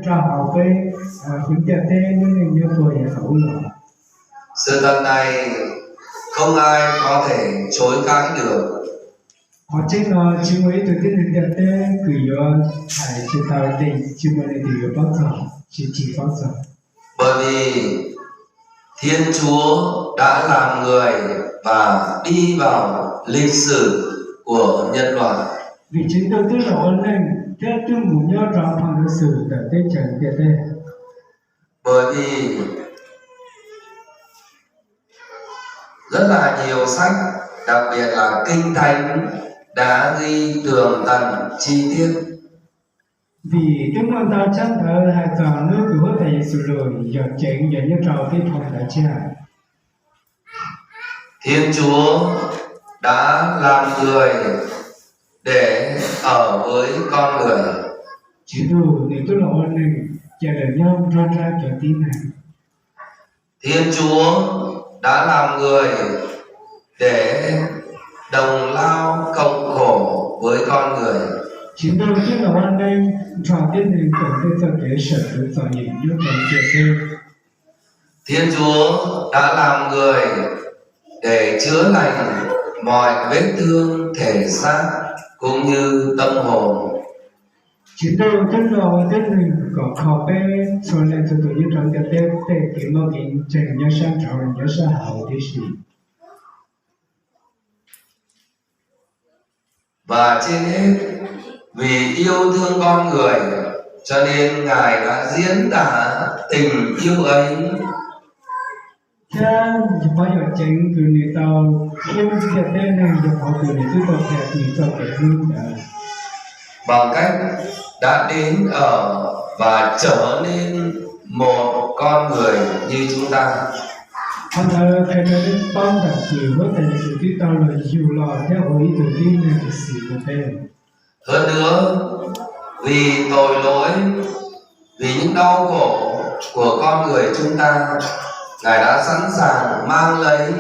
cho họ với hướng dẫn thế nên như tôi khẩu rồi. Sự thật này không ai có thể chối cãi được. Họ chính chỉ mới từ cái hướng dẫn thế cứ phải chỉ tạo định chỉ mới để bao giờ chỉ bao giờ. Bởi vì Thiên Chúa đã làm người và đi vào lịch sử của nhân loại. Vì chính tôi tức là ơn lành, theo tôi muốn nhớ rõ bằng lịch sử để tới trận kia đây. Bởi vì rất là nhiều sách, đặc biệt là Kinh Thánh đã ghi tường tận chi tiết. Vì chúng ta chẳng thể hay chọn nước của thầy sự rồi giờ chỉnh dẫn như trò cái phòng đại cha. Thiên Chúa đã làm người để ở với con người. Chỉ đủ để tôi là ơn lành, chờ đợi nhau ra ra cho tin này. Thiên Chúa đã làm người để đồng lao cộng khổ với con người. Chỉ đầu tiên là ơn lành, trò tiên này tổng kết cho cái sở hữu cho những như trong kia đây. Thiên Chúa đã làm người để chữa lành mọi vết thương thể xác cũng như tâm hồn. Chỉ đầu tiên là tiên này có khó bê cho nên cho tôi như trong kia đây để kiếm một cái trình nhớ sang trò nhớ sang hậu đi sĩ. Và trên hết, vì yêu thương con người cho nên Ngài đã diễn tả tình yêu ấy. Cha bao giờ chính từ người tàu yêu cái tên này được họ từ người thứ tộc đẹp người tộc đẹp hơn cả. Bằng cách đã đến ở và trở nên một con người như chúng ta. Họ đã phải đến bao cả sự với thành sự thứ tàu là dù lò theo ý từ tin này được sự của tên. Hơn nữa, vì tội lỗi, vì những đau khổ của con người chúng ta, Ngài đã sẵn sàng mang lấy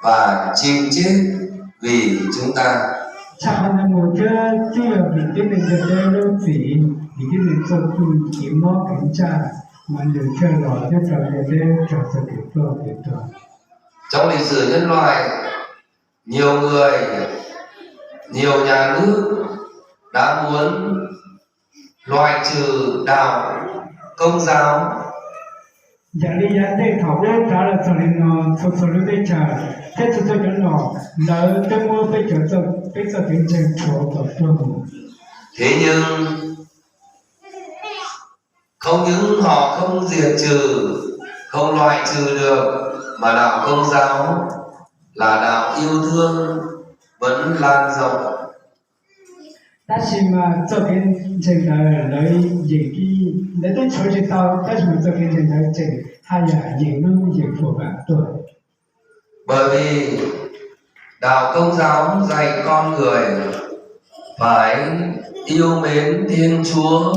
và chịu chết vì chúng ta. Chắc là một cái vì cái này được đây đâu chỉ vì cái này cho tôi kiếm nó kiểm tra mà được cho lò cho trở về đây trở về kiểm tra. Trong lịch sử nhân loại, nhiều người, nhiều nhà nước đã muốn loại trừ đạo Công giáo. Dạ đi giá đây thảo biết trả là cho nên nó thực sự lúc đây trả thế thực sự cho nó là tôi mua bây giờ tiếng trên chỗ tập trung. Thế nhưng không những họ không diệt trừ, không loại trừ được, mà đạo Công giáo là đạo yêu thương vẫn lan rộng. Ta chỉ mà cho cái trình lấy gì cái lấy tới chỗ chỉ tao ta chỉ mà cho cái trình lấy trình hay là những lưu những phổ bản tuổi. Bởi vì đạo Công giáo dạy con người phải yêu mến Thiên Chúa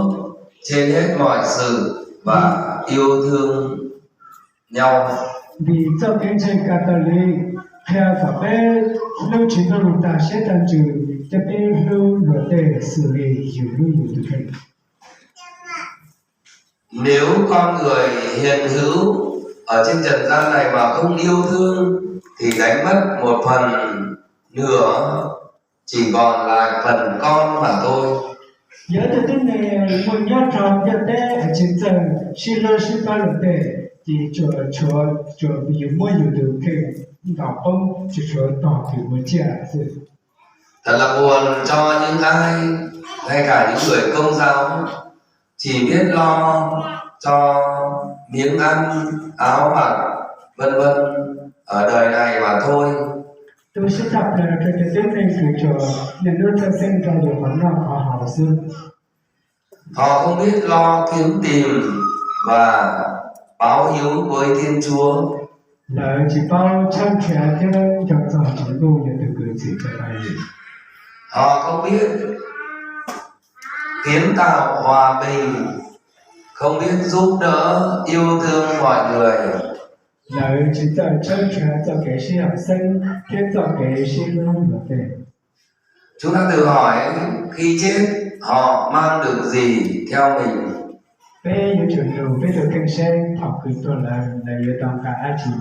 trên hết mọi sự và yêu thương nhau. Vì cho cái trình Catholic theo cả bé lưu trình độ ta sẽ tăng trừ cho bé lưu luật để xử lý nhiều lưu nhiều thực hiện. Nếu con người hiện hữu ở trên trần gian này mà không yêu thương thì đánh mất một phần nữa, chỉ còn lại phần con mà thôi. Nhớ từ tin này một nhớ tròn cho té ở trên trần xin lỗi xin ba luật để thì cho bị mua nhiều điều kiện đọc không chỉ cho tỏ từ một chia sự. Thật là buồn cho những ai, ngay cả những người Công giáo chỉ biết lo cho miếng ăn, áo mặc, vân vân ở đời này mà thôi. Tôi sẽ tập là cái tiếng này cứ cho nên nó sẽ sinh ra nhiều vấn đề khó học xưa. Họ không biết lo kiếm tìm và báo hiếu với Thiên Chúa. Là chỉ bao trăm trẻ cho trong dòng chúng tôi nhận được cử chỉ cái này. Họ không biết kiến tạo hòa bình, không biết giúp đỡ yêu thương mọi người. Là chỉ cho trăm trẻ cho cái sĩ học sinh, kết cho cái sĩ long được về. Chúng ta tự hỏi khi chết họ mang được gì theo mình? bây giờ chuyển đầu bây giờ kinh sen thọ cứ tôi là giờ tao cả ai chịu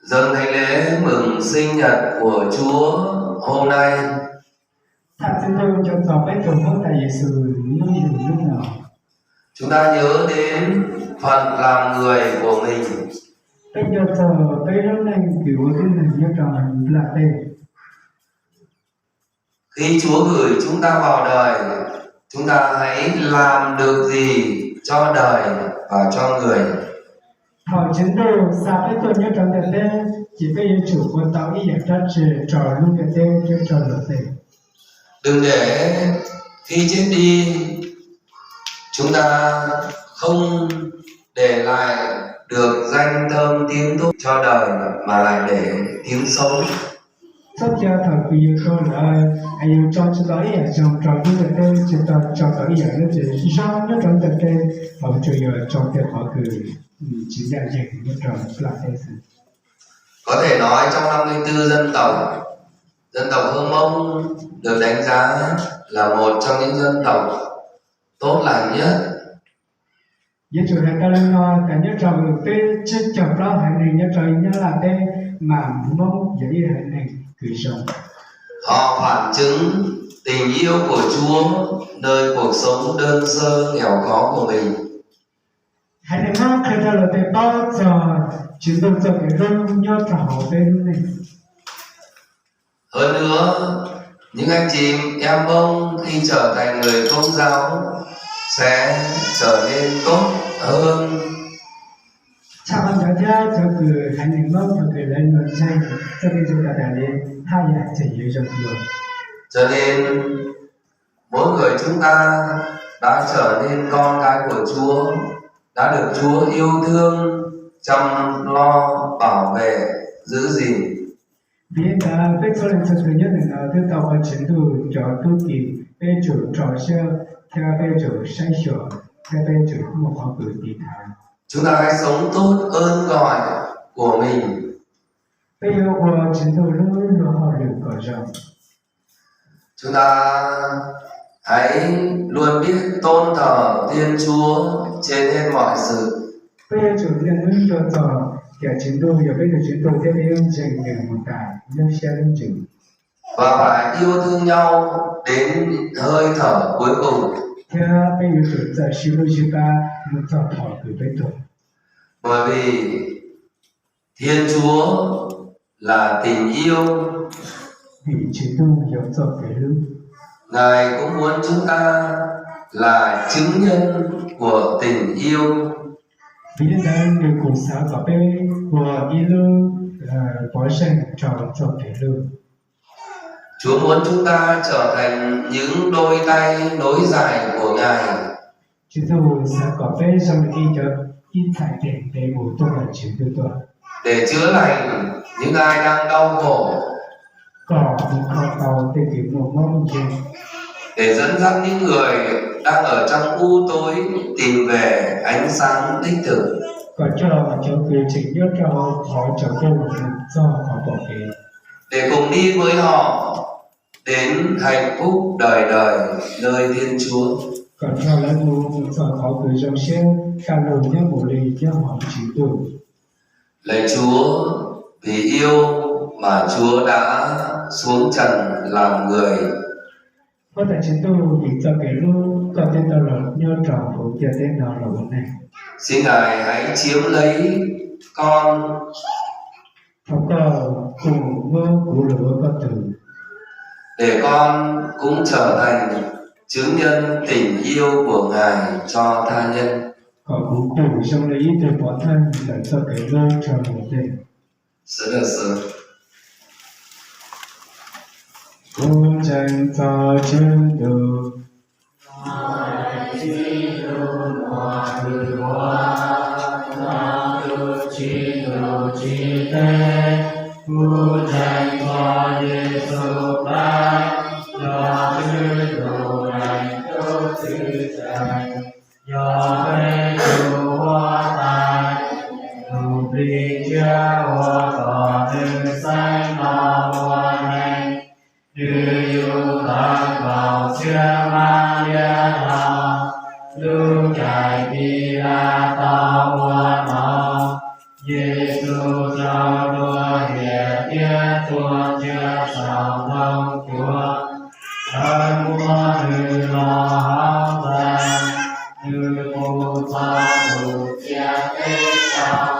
dâng thánh lễ mừng sinh nhật của Chúa hôm nay. thật sự tôi cho tao bây giờ không tại Giêsu lúc nào Chúng ta nhớ đến phận làm người của mình. bây giờ tao bây giờ này kiểu cái này nhớ rằng là đây Khi Chúa gửi chúng ta vào đời, chúng ta hãy làm được gì cho đời và cho người. họ chiến đấu sao bây giờ nhớ rằng là đây chỉ bây giờ chủ của tao ý là ta chỉ trò luôn cái đây cho trò là đây Đừng để khi chết đi chúng ta không để lại được danh thơm tiếng tốt cho đời mà lại để tiếng xấu. sắp giờ thằng bây giờ tôi là anh yêu cho tao ý là trong trò luôn cái đây chỉ tao cho tao ý là nó chỉ rõ nhớ rằng là đây họ chủ yếu trong cái họ cứ chỉ là gì nhớ rằng là đây Có thể nói trong 54 dân tộc Hơ Mông được đánh giá là một trong những dân tộc tốt lành nhất. Với chủ đề ta lên nói cả nhớ trò về chất chọc đó hãy này nhớ trò nhớ là đây mà mong dễ hãy này cười sống. Họ phản chứng tình yêu của Chúa nơi cuộc sống đơn sơ nghèo khó của mình. Hãy này mong khởi ra là đây bao giờ chúng tôi cho cái rung nhớ trò họ bên này. Hơn nữa, những anh chị em Mông khi trở thành người Công giáo sẽ trở nên tốt hơn. Chào bạn đại cho cứ hãy này mong cho cứ lên luận tranh cho nên chúng ta đã lên hai nhà chỉ yêu trong đường. Cho nên mỗi người chúng ta đã trở nên con cái của Chúa, đã được Chúa yêu thương, chăm lo, bảo vệ, giữ gìn. Vì ta biết cho nên cho thứ nhất là thứ tao có trình độ cho tu kỳ bây chủ trò sơ theo bây chủ sai sửa theo bây chủ một họ cử tỷ thản. Chúng ta hãy sống tốt ơn gọi của mình. Bây giờ của trình độ luôn luôn họ được gọi rằng. Chúng ta hãy luôn biết tôn thờ Thiên Chúa trên hết mọi sự. Bây giờ chủ nhân luôn cho tỏ kẻ trình độ giờ bây giờ trình độ theo yêu trình để một tài nhưng xe lên trình. Và phải yêu thương nhau đến hơi thở cuối cùng. Theo bây giờ chủ tại siêu lưu chúng ta một tỏ thọ cử bây tổ. Bởi vì Thiên Chúa là tình yêu. Vì trình độ giống tỏ cái lưu. Ngài cũng muốn chúng ta là chứng nhân của tình yêu. Vì thế người cùng xã bảo vệ của y lưu bỏ sinh cho cái lưu. Chúa muốn chúng ta trở thành những đôi tay nối dài của Ngài. Chúng tôi sẽ có bé trong khi cho ít thải tiền để bổ tôi là chịu tôi tôi. Để chữa lành những ai đang đau khổ. Có những con tàu từ kiểu một mong gì. Để dẫn dắt những người đang ở trong u tối tìm về ánh sáng đích thực. Có cho người chính nhớ cho họ cho tôi do họ bỏ kế. Để cùng đi với họ đến hạnh phúc đời đời nơi Thiên Chúa. Còn cho là một do họ gửi dòng xe khả lồ nhé bộ lì cho họ chịu tôi. Lạy Chúa, vì yêu mà Chúa đã xuống trần làm người. Có thể chúng tôi vì cho cái lưu có tên tao là nhớ trò phụ cho tên nào là vấn này. Xin Ngài hãy chiếm lấy con. Không có cùng mơ của lửa có từ. Để con cũng trở thành chứng nhân tình yêu của Ngài cho tha nhân. Có cũng đủ trong lấy từ bản thân để cho cái lưu cho một tên. Rất là sớm. Cô tranh cho chân đường. lưu trải vì là tao hoa nó Giê-xu cho đua hiệp tiết tuôn chưa sòng đông chúa ơn mua nữ lo háo vàng nữ mù cho mù chia tế cho